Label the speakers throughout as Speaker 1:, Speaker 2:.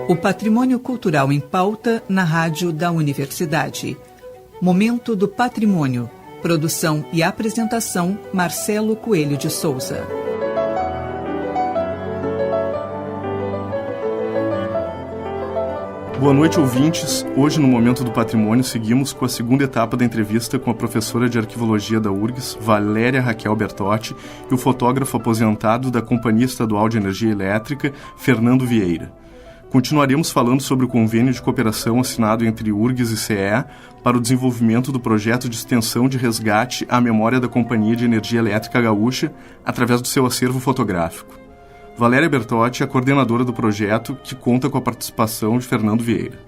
Speaker 1: O patrimônio cultural em pauta na rádio da Universidade. Momento do Patrimônio. Produção e apresentação, Marcelo Coelho de Souza.
Speaker 2: Boa noite, ouvintes. Hoje, no Momento do Patrimônio, seguimos com a segunda etapa da entrevista com a professora de Arquivologia da URGS, Valéria Raquel Bertotti, e o fotógrafo aposentado da Companhia Estadual de Energia Elétrica, Fernando Vieira. Continuaremos falando sobre o convênio de cooperação assinado entre URGS e CE para o desenvolvimento do projeto de extensão de resgate à memória da Companhia de Energia Elétrica Gaúcha através do seu acervo fotográfico. Valéria Bertotti é a coordenadora do projeto, que conta com a participação de Fernando Vieira.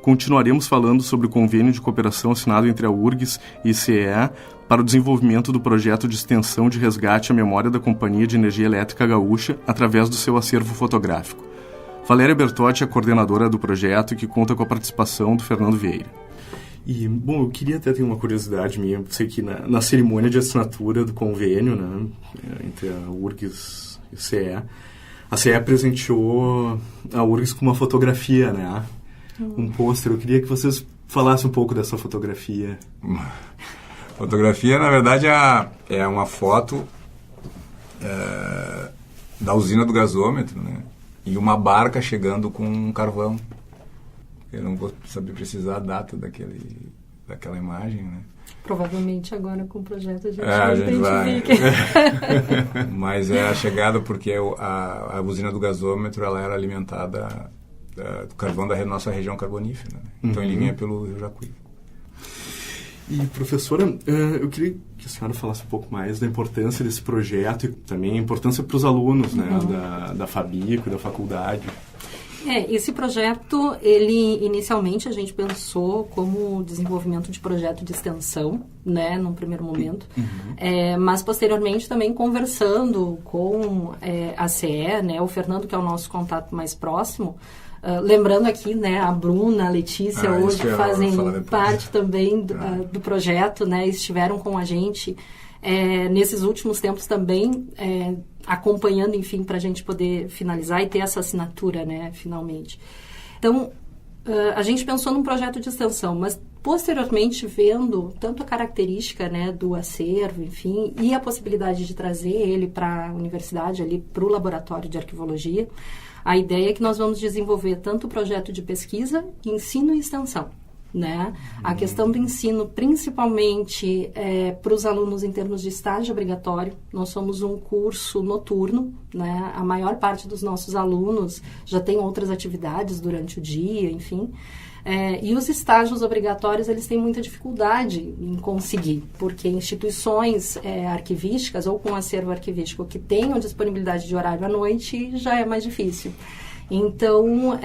Speaker 2: Continuaremos falando sobre o convênio de cooperação assinado entre a URGS e CE para o desenvolvimento do projeto de extensão de resgate à memória da Companhia de Energia Elétrica Gaúcha através do seu acervo fotográfico. Valéria Bertotti é a coordenadora do projeto, que conta com a participação do Fernando Vieira. E, bom, eu queria até ter uma curiosidade minha. Eu sei que na cerimônia de assinatura do convênio, né, entre a URGS e a CE presenteou a URGS com uma fotografia, né? Um pôster. Eu queria que vocês falassem um pouco dessa fotografia.
Speaker 3: Fotografia, na verdade, é uma foto da usina do gasômetro, né? E uma barca chegando com um carvão. Eu não vou saber precisar a data daquela imagem, né?
Speaker 4: Provavelmente agora com o projeto
Speaker 3: a gente vai. Mas é a chegada porque a usina do gasômetro ela era alimentada do carvão da nossa região carbonífera, né? Então ele vinha pelo Rio Jacuí.
Speaker 2: E, professora, eu queria que a senhora falasse um pouco mais da importância desse projeto e também a importância para os alunos, né, da Fabico e da faculdade.
Speaker 4: Esse projeto, ele inicialmente a gente pensou como desenvolvimento de projeto de extensão, né, num primeiro momento, mas posteriormente também conversando com a CE, né, o Fernando, que é o nosso contato mais próximo. Lembrando aqui, né, a Bruna, a Letícia, hoje fazem parte também do projeto, né, estiveram com a gente nesses últimos tempos também, acompanhando, enfim, para a gente poder finalizar e ter essa assinatura, né, finalmente. Então, a gente pensou num projeto de extensão, mas posteriormente vendo tanto a característica, né, do acervo, enfim, e a possibilidade de trazer ele para a universidade, ali para o laboratório de arquivologia, a ideia é que nós vamos desenvolver tanto o projeto de pesquisa, ensino e extensão, né? A questão do ensino, principalmente para os alunos em termos de estágio obrigatório. Nós somos um curso noturno, né? A maior parte dos nossos alunos já tem outras atividades durante o dia, enfim. E os estágios obrigatórios, eles têm muita dificuldade em conseguir, porque instituições arquivísticas ou com acervo arquivístico que tenham disponibilidade de horário à noite já é mais difícil. Então,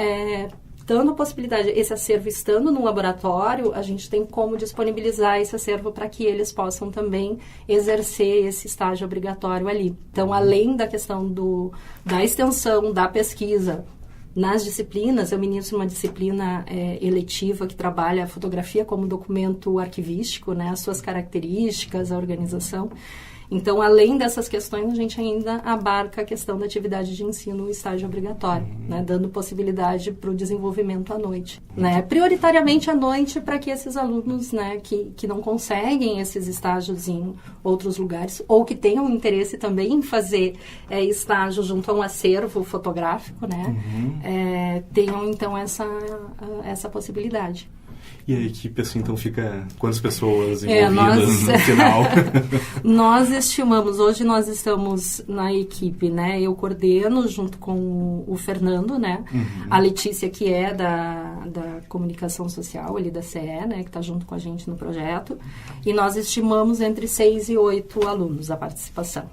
Speaker 4: dando a possibilidade, esse acervo estando no laboratório, a gente tem como disponibilizar esse acervo para que eles possam também exercer esse estágio obrigatório ali. Então, além da questão da extensão, da pesquisa, nas disciplinas, eu ministro uma disciplina eletiva que trabalha a fotografia como documento arquivístico, né, as suas características, a organização. Então, além dessas questões, a gente ainda abarca a questão da atividade de ensino e estágio obrigatório, né, dando possibilidade para o desenvolvimento à noite. Né, prioritariamente à noite, para que esses alunos, né, que não conseguem esses estágios em outros lugares, ou que tenham interesse também em fazer estágio junto a um acervo fotográfico, né, tenham, então, essa possibilidade.
Speaker 2: E a equipe, assim, então, fica quantas pessoas envolvidas no final?
Speaker 4: Nós estimamos, hoje nós estamos na equipe, né? Eu coordeno junto com o Fernando, né? A Letícia, que é da comunicação social, ali da CE, né? Que está junto com a gente no projeto. E nós estimamos entre 6 e 8 alunos a participação.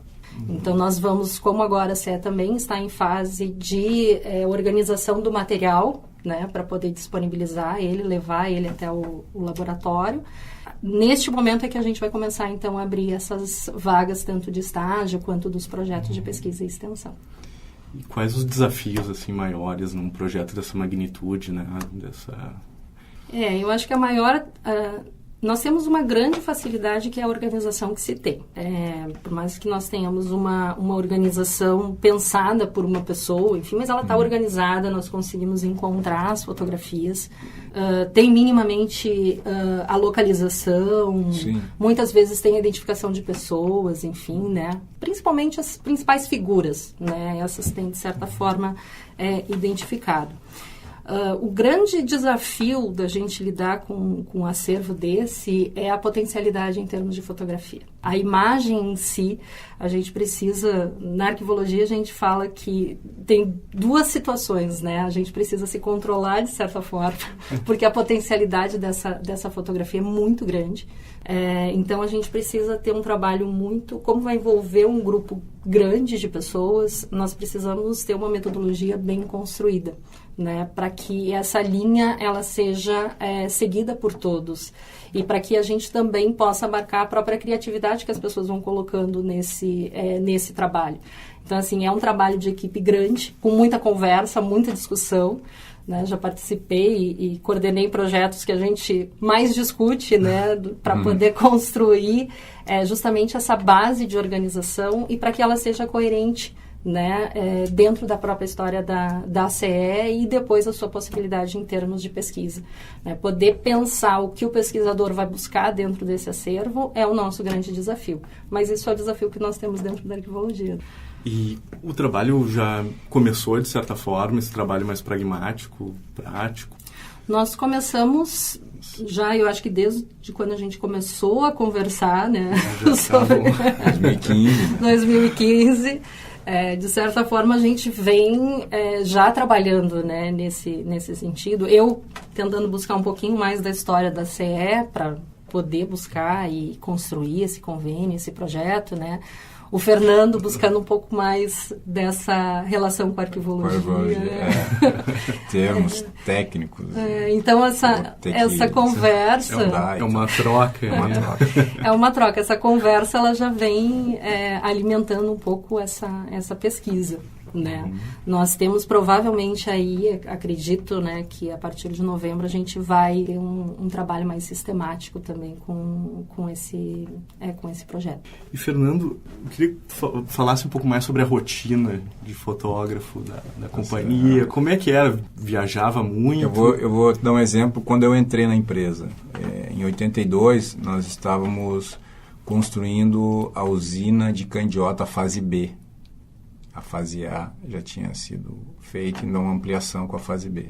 Speaker 4: Então, nós vamos, como agora a CE também está em fase de organização do material, né, para poder disponibilizar ele, levar ele até o laboratório. Neste momento é que a gente vai começar, então, a abrir essas vagas, tanto de estágio quanto dos projetos de pesquisa e extensão.
Speaker 2: E quais os desafios, assim, maiores num projeto dessa magnitude, né,
Speaker 4: eu acho que a maior Nós temos uma grande facilidade que é a organização que se tem. Por mais que nós tenhamos uma organização pensada por uma pessoa, enfim, mas ela está organizada, nós conseguimos encontrar as fotografias, tem minimamente a localização, sim, muitas vezes tem a identificação de pessoas, enfim, né? Principalmente as principais figuras, né? Essas têm, de certa forma, identificado. O grande desafio da gente lidar com um acervo desse é a potencialidade em termos de fotografia. A imagem em si, a gente precisa, na arquivologia a gente fala que tem duas situações, né? A gente precisa se controlar de certa forma, porque a potencialidade dessa fotografia é muito grande. Então a gente precisa ter um trabalho muito, como vai envolver um grupo grande de pessoas, nós precisamos ter uma metodologia bem construída, né, para que essa linha ela seja seguida por todos e para que a gente também possa abarcar a própria criatividade que as pessoas vão colocando nesse trabalho. Então, assim, é um trabalho de equipe grande, com muita conversa, muita discussão, né? Já participei e coordenei projetos que a gente mais discute, né, para poder construir justamente essa base de organização e para que ela seja coerente, né, dentro da própria história da ACE e depois a sua possibilidade em termos de pesquisa. Né? Poder pensar o que o pesquisador vai buscar dentro desse acervo é o nosso grande desafio. Mas isso é o desafio que nós temos dentro da arquivologia.
Speaker 2: E o trabalho já começou, de certa forma, esse trabalho mais pragmático, prático?
Speaker 4: Nós começamos já, eu acho que desde quando a gente começou a conversar, né?
Speaker 3: Sobre
Speaker 4: 2015. De certa forma, a gente vem já trabalhando, né, nesse sentido. Eu tentando buscar um pouquinho mais da história da CE para poder buscar e construir esse convênio, esse projeto, né? O Fernando buscando um pouco mais dessa relação com a arquivologia.
Speaker 3: Termos técnicos.
Speaker 4: Então, essa conversa...
Speaker 2: É uma troca.
Speaker 4: É uma troca. Essa conversa ela já vem alimentando um pouco essa pesquisa. Né? Nós temos provavelmente aí, acredito, né, que a partir de novembro a gente vai ter um trabalho mais sistemático também com esse projeto.
Speaker 2: E Fernando, eu queria que falasse um pouco mais sobre a rotina de fotógrafo da companhia. Como é que era? Viajava muito?
Speaker 3: Eu vou dar um exemplo. Quando eu entrei na empresa, em 82, nós estávamos construindo a usina de Candiota fase B. A fase A já tinha sido feita, então uma ampliação com a fase B.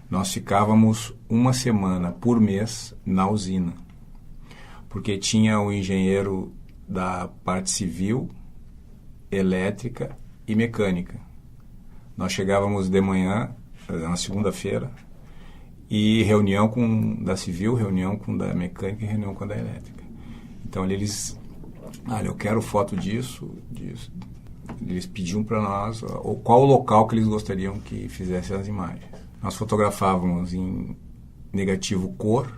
Speaker 3: Nós ficávamos uma semana por mês na usina, porque tinha o engenheiro da parte civil, elétrica e mecânica. Nós chegávamos de manhã, na segunda-feira, e reunião com da civil, reunião com da mecânica e reunião com da elétrica. Então eles, eu quero foto disso. Eles pediam para nós qual o local que eles gostariam que fizesse as imagens. Nós fotografávamos em negativo cor,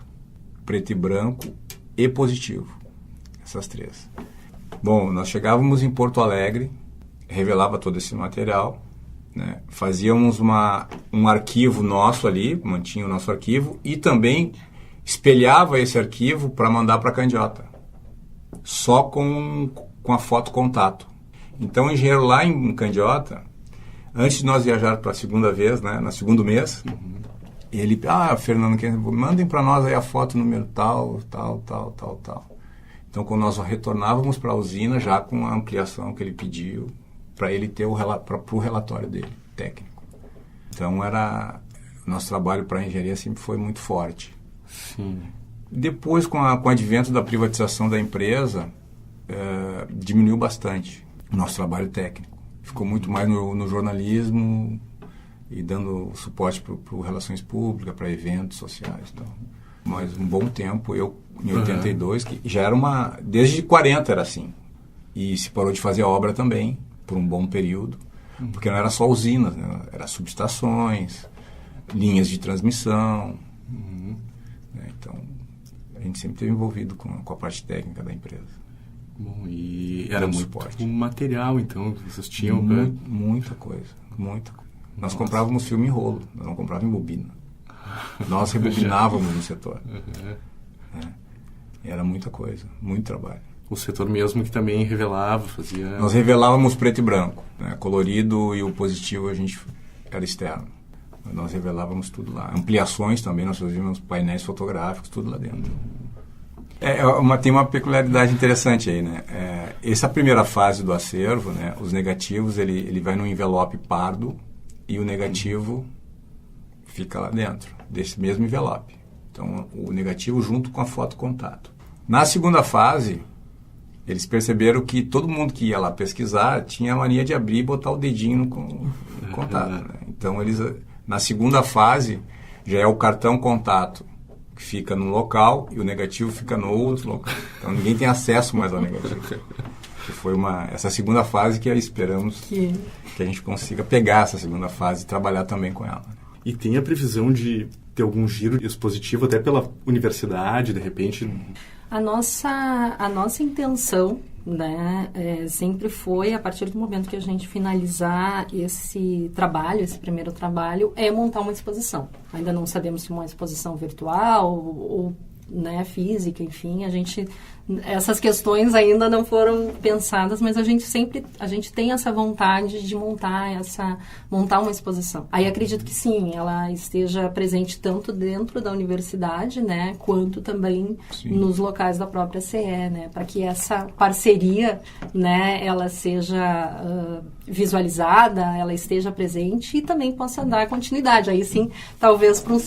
Speaker 3: preto e branco e positivo. Essas três. Bom, nós chegávamos em Porto Alegre, revelava todo esse material, né? Fazíamos um arquivo nosso ali, mantinha o nosso arquivo e também espelhava esse arquivo para mandar para a Candiota, só com a foto contato. Então, o engenheiro lá em Candiota, antes de nós viajar para a segunda vez, né, no segundo mês, ele, Fernando, mandem para nós aí a foto número tal. Então, quando nós retornávamos para a usina, já com a ampliação que ele pediu, para ele ter para o relatório dele, técnico. Então, o nosso trabalho para a engenharia sempre foi muito forte.
Speaker 2: Sim.
Speaker 3: Depois, com o advento da privatização da empresa, diminuiu bastante o nosso trabalho técnico. Ficou muito mais no jornalismo e dando suporte para relações públicas, para eventos sociais. Então. Mas um bom tempo, eu em 82, que já era desde 40 era assim. E se parou de fazer obra também, por um bom período, porque não era só usinas, né? Era subestações, linhas de transmissão. Então, a gente sempre esteve envolvido com a parte técnica da empresa.
Speaker 2: Bom, e era muito material, então, que vocês tinham?
Speaker 3: Muita coisa. Nós comprávamos filme em rolo, nós não comprávamos em bobina. Nós rebobinávamos no setor. né? Era muita coisa, muito trabalho.
Speaker 2: O setor mesmo que também revelava, fazia...
Speaker 3: Nós revelávamos preto e branco, né? Colorido e o positivo a gente era externo. Nós revelávamos tudo lá. Ampliações também, nós fazíamos painéis fotográficos, tudo lá dentro. Tem uma peculiaridade interessante aí, né? Essa primeira fase do acervo, né? Os negativos, ele vai num envelope pardo e o negativo fica lá dentro, desse mesmo envelope. Então, o negativo junto com a foto contato. Na segunda fase, eles perceberam que todo mundo que ia lá pesquisar tinha a mania de abrir e botar o dedinho no contato, né? Então, na segunda fase, já é o cartão contato que fica num local e o negativo fica no outro local. Então, ninguém tem acesso mais ao negativo. Que foi essa segunda fase que esperamos que a gente consiga pegar essa segunda fase e trabalhar também com ela.
Speaker 2: E tem a previsão de ter algum giro expositivo até pela universidade, de repente?
Speaker 4: A nossa intenção, né, sempre foi, a partir do momento que a gente finalizar esse primeiro trabalho, montar uma exposição. Ainda não sabemos se uma exposição virtual ou né, física, enfim, essas questões ainda não foram pensadas, mas a gente tem essa vontade de montar uma exposição. Aí acredito que sim, ela esteja presente tanto dentro da universidade, né, quanto também nos locais da própria CE, né, para que essa parceria, né, ela seja visualizada, ela esteja presente e também possa dar continuidade. Aí sim, talvez para uma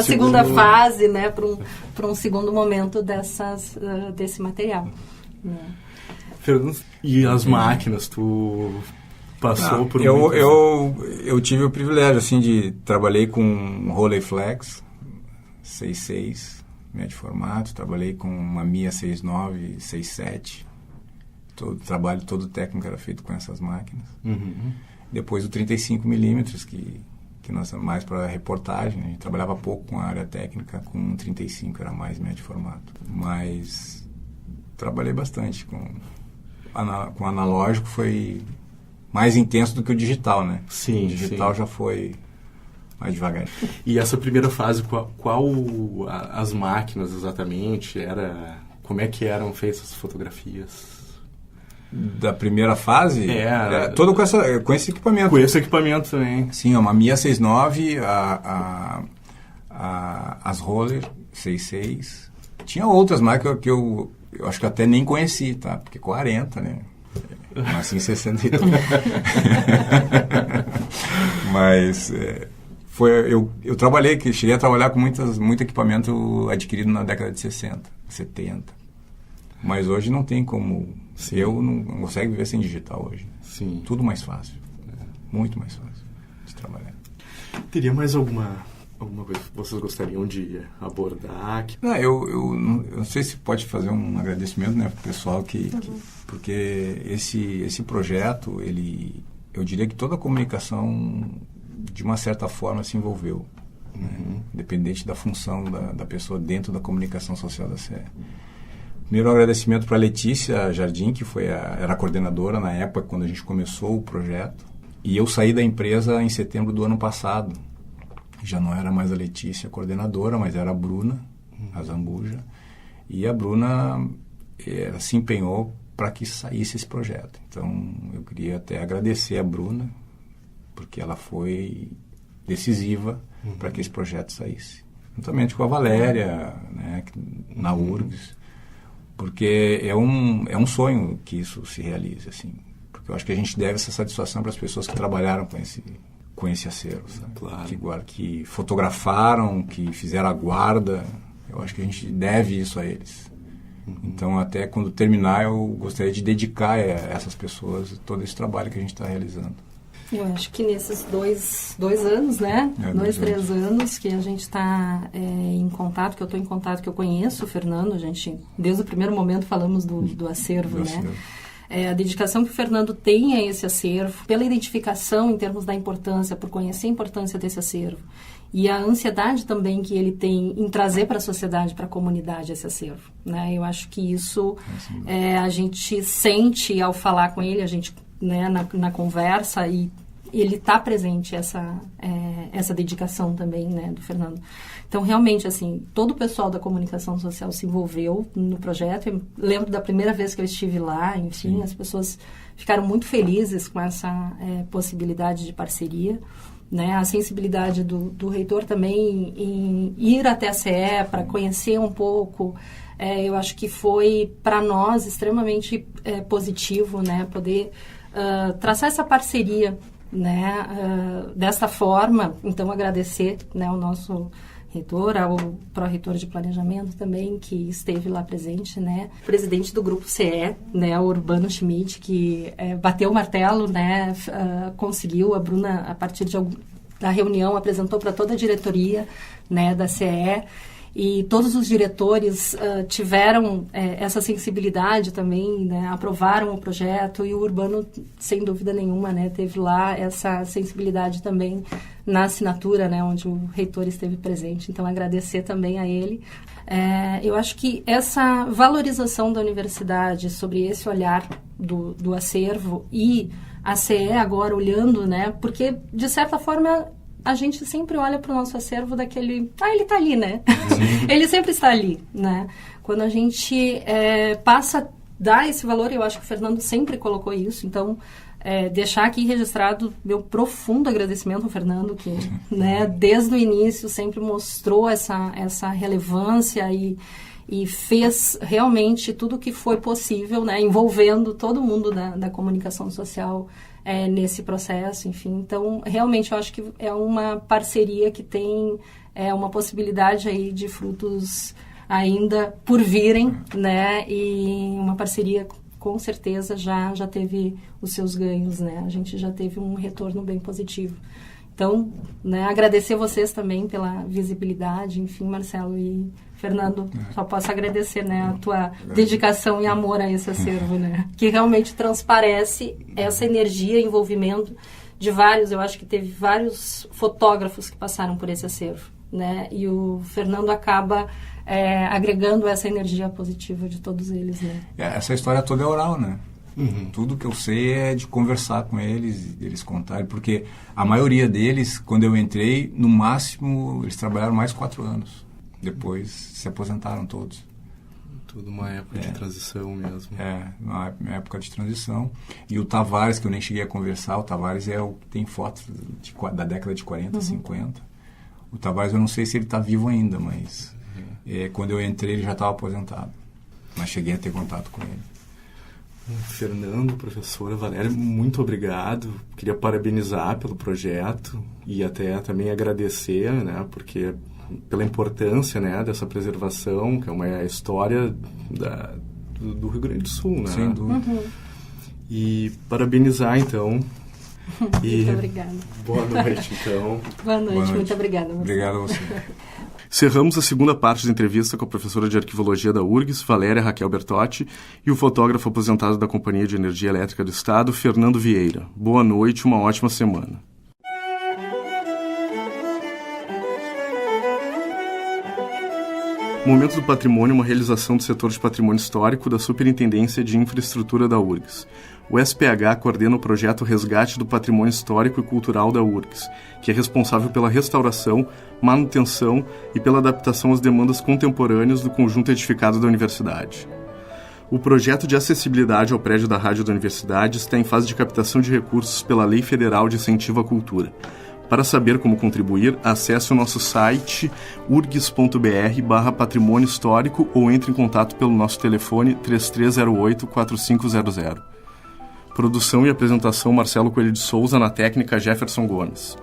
Speaker 4: segunda fase, né, para um segundo momento desse material.
Speaker 2: Fernando, e as máquinas, tu passou por
Speaker 3: eu tive o privilégio, assim, trabalhei com um Rolleiflex 6.6, médio formato, trabalhei com uma Mia 6.9, 6.7, todo o trabalho, todo o técnico era feito com essas máquinas. Depois o 35mm, que nós mais para reportagem, a gente trabalhava pouco com a área técnica, com 35 era mais médio formato. Mas trabalhei bastante com analógico, foi mais intenso do que o digital, né?
Speaker 2: Sim,
Speaker 3: o digital já foi mais devagar.
Speaker 2: E essa primeira fase, qual as máquinas exatamente? Como é que eram feitas as fotografias?
Speaker 3: Da primeira fase? Todo com esse equipamento.
Speaker 2: Com esse equipamento também.
Speaker 3: Sim, uma Mia 6.9, as Roller 6.6. Tinha outras marcas que eu acho que até nem conheci, tá? Porque 40, né? Nasci em 62. Mas eu trabalhei, cheguei a trabalhar com muito equipamento adquirido na década de 60, 70. Mas hoje não tem como... Eu não consigo viver sem digital hoje.
Speaker 2: Sim.
Speaker 3: Tudo mais fácil. Muito mais fácil de trabalhar.
Speaker 2: Teria mais alguma coisa que vocês gostariam de abordar?
Speaker 3: Eu não sei se pode fazer um agradecimento, né, para o pessoal porque esse projeto, eu diria que toda a comunicação, de uma certa forma, se envolveu. Né? Independente da função da pessoa dentro da comunicação social da CE. Primeiro, um agradecimento para a Letícia Jardim, que era a coordenadora na época, quando a gente começou o projeto. E eu saí da empresa em setembro do ano passado. Já não era mais a Letícia a coordenadora, mas era a Bruna, a Zambuja. E a Bruna se empenhou para que saísse esse projeto. Então, eu queria até agradecer a Bruna, porque ela foi decisiva para que esse projeto saísse. Juntamente com a Valéria, né, na URGS. Porque é um sonho que isso se realize, assim. Porque eu acho que a gente deve essa satisfação para as pessoas que trabalharam com esse acervo, sabe?
Speaker 2: Claro.
Speaker 3: Que fotografaram, que fizeram a guarda. Eu acho que a gente deve isso a eles. Então, até quando terminar, eu gostaria de dedicar a essas pessoas todo esse trabalho que a gente está realizando.
Speaker 4: Eu acho que nesses dois anos, né? 3 anos que a gente está em contato, que eu estou em contato, que eu conheço o Fernando, a gente, desde o primeiro momento, falamos do acervo, né? A dedicação que o Fernando tem a esse acervo, pela identificação em termos da importância, por conhecer a importância desse acervo, e a ansiedade também que ele tem em trazer para a sociedade, para a comunidade esse acervo, né? Eu acho que isso a gente sente ao falar com ele, a gente, né, na conversa, e ele está presente essa dedicação também, né, do Fernando. Então, realmente, assim, todo o pessoal da comunicação social se envolveu no projeto. Eu lembro da primeira vez que eu estive lá, enfim, as pessoas ficaram muito felizes com essa possibilidade de parceria. Né, a sensibilidade do reitor também em ir até a CE para conhecer um pouco, eu acho que foi para nós extremamente positivo, né, poder traçar essa parceria, né, dessa forma. Então, agradecer, né, ao nosso reitor, ao pró-reitor de planejamento também, que esteve lá presente, né, o presidente do grupo CE, né, o Urbano Schmidt, que bateu o martelo, né, conseguiu, a Bruna, a partir da reunião, apresentou para toda a diretoria, né, da CE, e todos os diretores tiveram essa sensibilidade também, né, aprovaram o projeto, e o Urbano, sem dúvida nenhuma, né, teve lá essa sensibilidade também na assinatura, né, onde o reitor esteve presente. Então, agradecer também a ele. Eu acho que essa valorização da universidade sobre esse olhar do acervo e a CE agora olhando, né, porque, de certa forma, a gente sempre olha para o nosso acervo daquele... ele está ali, né? Ele sempre está ali, né? Quando a gente passa a dar esse valor, eu acho que o Fernando sempre colocou isso, então, deixar aqui registrado meu profundo agradecimento ao Fernando, que, né, desde o início sempre mostrou essa relevância e fez realmente tudo o que foi possível, né, envolvendo todo mundo da comunicação social nesse processo, enfim. Então, realmente, eu acho que é uma parceria que tem uma possibilidade aí de frutos ainda por virem, né, e uma parceria com certeza já teve os seus ganhos, né, a gente já teve um retorno bem positivo. Então, né, agradecer vocês também pela visibilidade, enfim, Marcelo e Fernando, só posso agradecer, né, a tua dedicação e amor a esse acervo, né, que realmente transparece essa energia e envolvimento de vários, eu acho que teve vários fotógrafos que passaram por esse acervo, né, e o Fernando acaba agregando essa energia positiva de todos eles, né.
Speaker 3: Essa história toda é oral, né. Tudo que eu sei é de conversar com eles, eles contarem, porque a maioria deles, quando eu entrei, no máximo, eles trabalharam mais 4 anos. Depois se aposentaram todos.
Speaker 2: Tudo uma época de transição mesmo.
Speaker 3: Uma época de transição. E o Tavares, que eu nem cheguei a conversar, o Tavares tem fotos da década de 40, 50. O Tavares, eu não sei se ele está vivo ainda, mas quando eu entrei ele já estava aposentado. Mas cheguei a ter contato com ele.
Speaker 2: Fernando, professora Valéria, muito obrigado. Queria parabenizar pelo projeto e até também agradecer, né, porque pela importância, né, dessa preservação, que é uma história do Rio Grande do Sul, né?
Speaker 3: Sem dúvida.
Speaker 2: E parabenizar, então.
Speaker 4: Muito obrigada.
Speaker 2: Boa noite, então.
Speaker 4: Boa noite, muito obrigada. Marcelo.
Speaker 3: Obrigado a você.
Speaker 2: Cerramos a segunda parte da entrevista com a professora de Arquivologia da URGS, Valéria Raquel Bertotti, e o fotógrafo aposentado da Companhia de Energia Elétrica do Estado, Fernando Vieira. Boa noite, uma ótima semana. Momento do Patrimônio, uma realização do setor de patrimônio histórico da Superintendência de Infraestrutura da URGS. O SPH coordena o projeto Resgate do Patrimônio Histórico e Cultural da URGS, que é responsável pela restauração, manutenção e pela adaptação às demandas contemporâneas do conjunto edificado da universidade. O projeto de acessibilidade ao prédio da Rádio da Universidade está em fase de captação de recursos pela Lei Federal de Incentivo à Cultura. Para saber como contribuir, acesse o nosso site urgs.br/patrimônio histórico ou entre em contato pelo nosso telefone 3308-4500. Produção e apresentação Marcelo Coelho de Souza, na técnica Jefferson Gomes.